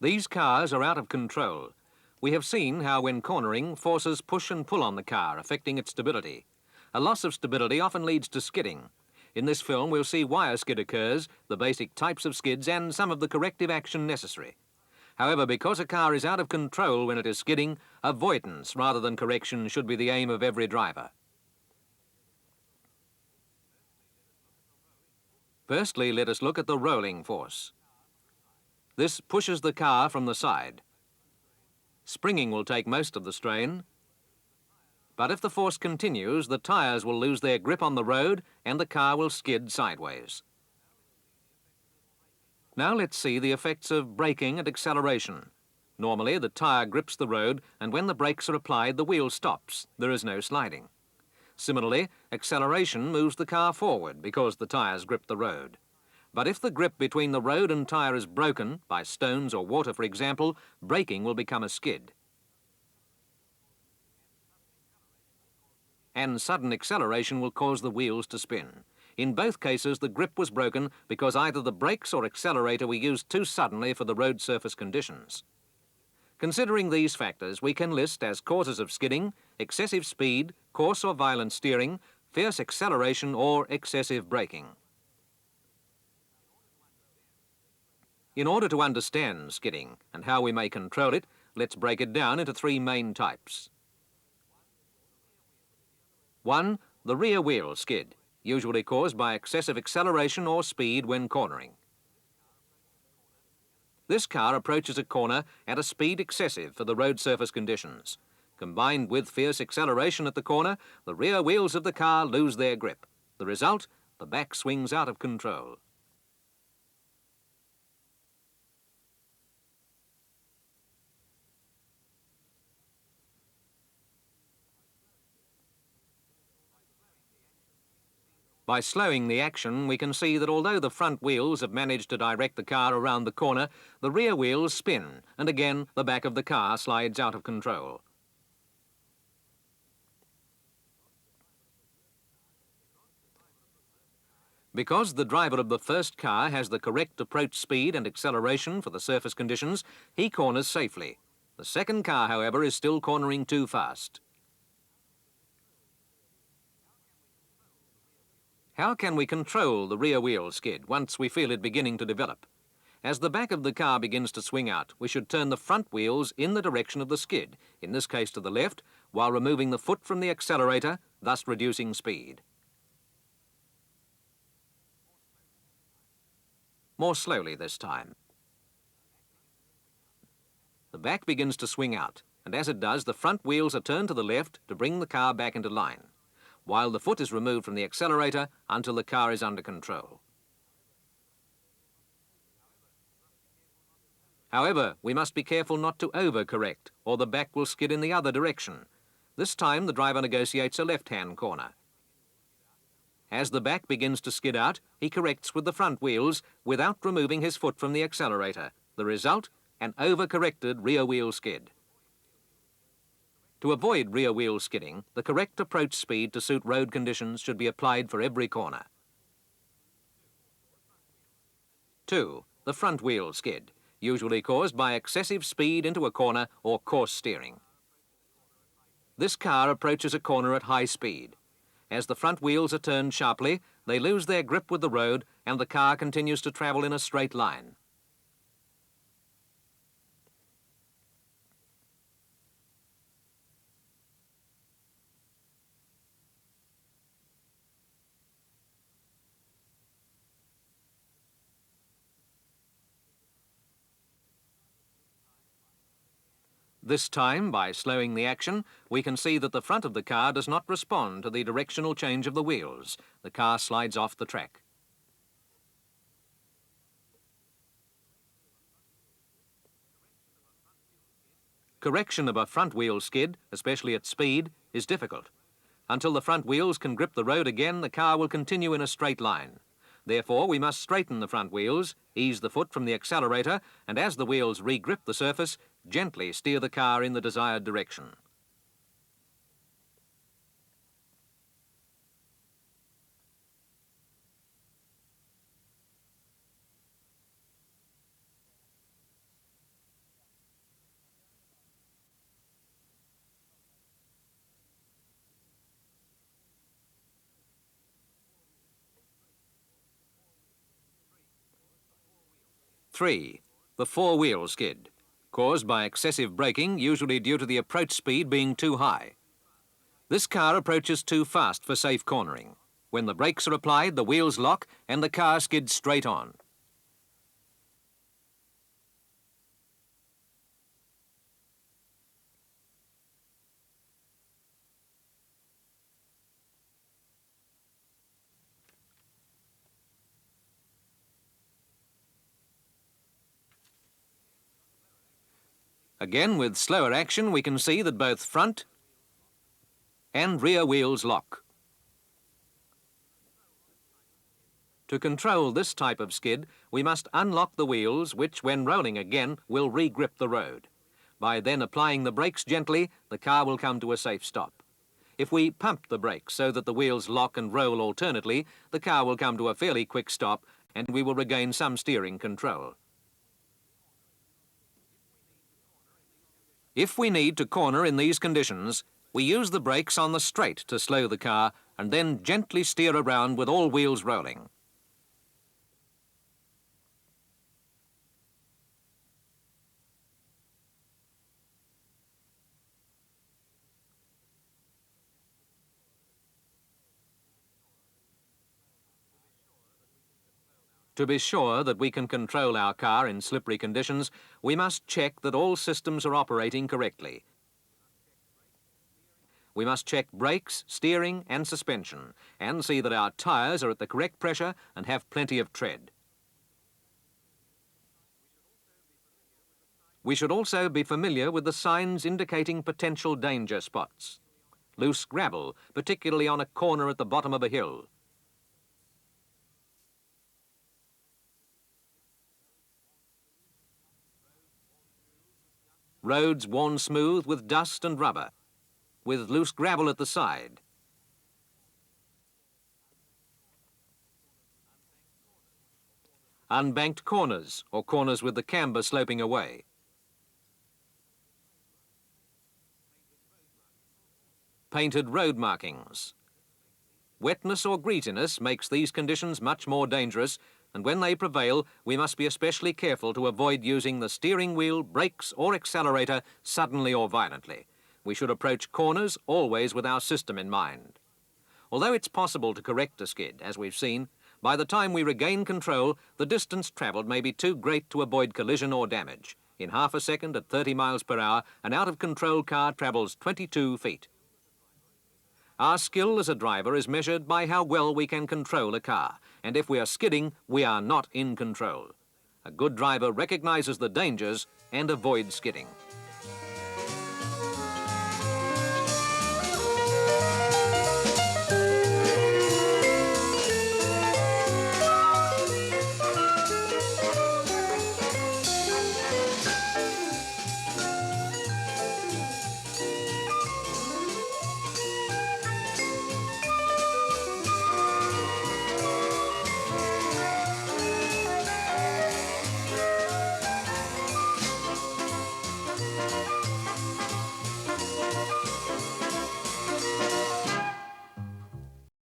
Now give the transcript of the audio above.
These cars are out of control. We have seen how when cornering, forces push and pull on the car, affecting its stability. A loss of stability often leads to skidding. In this film, we'll see why a skid occurs, the basic types of skids, and some of the corrective action necessary. However, because a car is out of control when it is skidding, avoidance rather than correction should be the aim of every driver. Firstly, let us look at the rolling force. This pushes the car from the side. Springing will take most of the strain, but if the force continues, the tyres will lose their grip on the road and the car will skid sideways. Now let's see the effects of braking and acceleration. Normally, the tyre grips the road, and when the brakes are applied, the wheel stops. There is no sliding. Similarly, acceleration moves the car forward because the tyres grip the road. But if the grip between the road and tyre is broken, by stones or water for example, braking will become a skid. And sudden acceleration will cause the wheels to spin. In both cases, the grip was broken because either the brakes or accelerator were used too suddenly for the road surface conditions. Considering these factors, we can list as causes of skidding, excessive speed, coarse or violent steering, fierce acceleration or excessive braking. In order to understand skidding and how we may control it, let's break it down into three main types. 1. The rear wheel skid, usually caused by excessive acceleration or speed when cornering. This car approaches a corner at a speed excessive for the road surface conditions. Combined with fierce acceleration at the corner, the rear wheels of the car lose their grip. The result? The back swings out of control. By slowing the action, we can see that although the front wheels have managed to direct the car around the corner, the rear wheels spin, and again the back of the car slides out of control. Because the driver of the first car has the correct approach speed and acceleration for the surface conditions, he corners safely. The second car, however, is still cornering too fast. How can we control the rear wheel skid once we feel it beginning to develop? As the back of the car begins to swing out, we should turn the front wheels in the direction of the skid, in this case to the left, while removing the foot from the accelerator, thus reducing speed. More slowly this time. The back begins to swing out, and as it does, the front wheels are turned to the left to bring the car back into line, while the foot is removed from the accelerator until the car is under control. However, we must be careful not to overcorrect, or the back will skid in the other direction. This time, the driver negotiates a left-hand corner. As the back begins to skid out, he corrects with the front wheels without removing his foot from the accelerator. The result? An overcorrected rear wheel skid. To avoid rear wheel skidding, the correct approach speed to suit road conditions should be applied for every corner. 2. The front wheel skid, usually caused by excessive speed into a corner or coarse steering. This car approaches a corner at high speed. As the front wheels are turned sharply, they lose their grip with the road and the car continues to travel in a straight line. This time, by slowing the action, we can see that the front of the car does not respond to the directional change of the wheels. The car slides off the track. Correction of a front wheel skid, especially at speed, is difficult. Until the front wheels can grip the road again, the car will continue in a straight line. Therefore, we must straighten the front wheels, ease the foot from the accelerator, and as the wheels re-grip the surface, gently steer the car in the desired direction. 3. The four-wheel skid, caused by excessive braking, usually due to the approach speed being too high. This car approaches too fast for safe cornering. When the brakes are applied, the wheels lock and the car skids straight on. Again, with slower action, we can see that both front and rear wheels lock. To control this type of skid, we must unlock the wheels, which, when rolling again, will re-grip the road. By then applying the brakes gently, the car will come to a safe stop. If we pump the brakes so that the wheels lock and roll alternately, the car will come to a fairly quick stop and we will regain some steering control. If we need to corner in these conditions, we use the brakes on the straight to slow the car and then gently steer around with all wheels rolling. To be sure that we can control our car in slippery conditions, we must check that all systems are operating correctly. We must check brakes, steering and suspension and see that our tyres are at the correct pressure and have plenty of tread. We should also be familiar with the signs indicating potential danger spots. Loose gravel, particularly on a corner at the bottom of a hill. Roads worn smooth with dust and rubber, with loose gravel at the side. Unbanked corners, or corners with the camber sloping away. Painted road markings. Wetness or greasiness makes these conditions much more dangerous, and when they prevail, we must be especially careful to avoid using the steering wheel, brakes or accelerator suddenly or violently. We should approach corners always with our system in mind. Although it's possible to correct a skid, as we've seen, by the time we regain control, the distance travelled may be too great to avoid collision or damage. In half a second at 30 miles per hour, an out-of-control car travels 22 feet. Our skill as a driver is measured by how well we can control a car, and if we are skidding, we are not in control. A good driver recognises the dangers and avoids skidding.